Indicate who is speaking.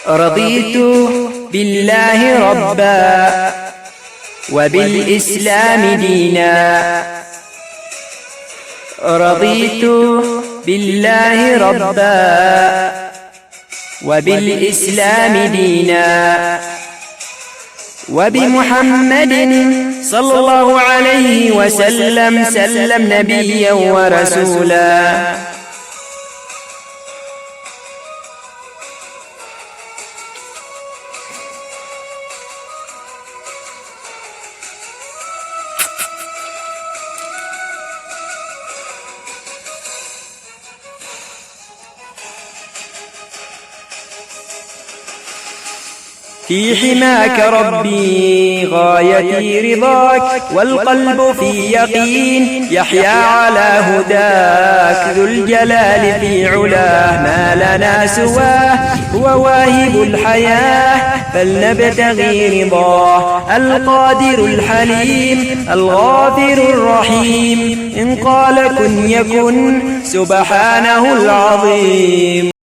Speaker 1: رضيت بالله ربا وبالإسلام دينا. رضيت بالله ربا وبالإسلام دينا وبمحمد صلى الله عليه وسلم نبيا ورسولا. في حماك ربي غايتي رضاك، والقلب في يقين يحيا على هداك. ذو الجلال في علاه ما لنا سواه، هو واهب الحياة فلنبتغي رضاه. القادر الحليم الغافر الرحيم، إن قال كن يكن سبحانه العظيم.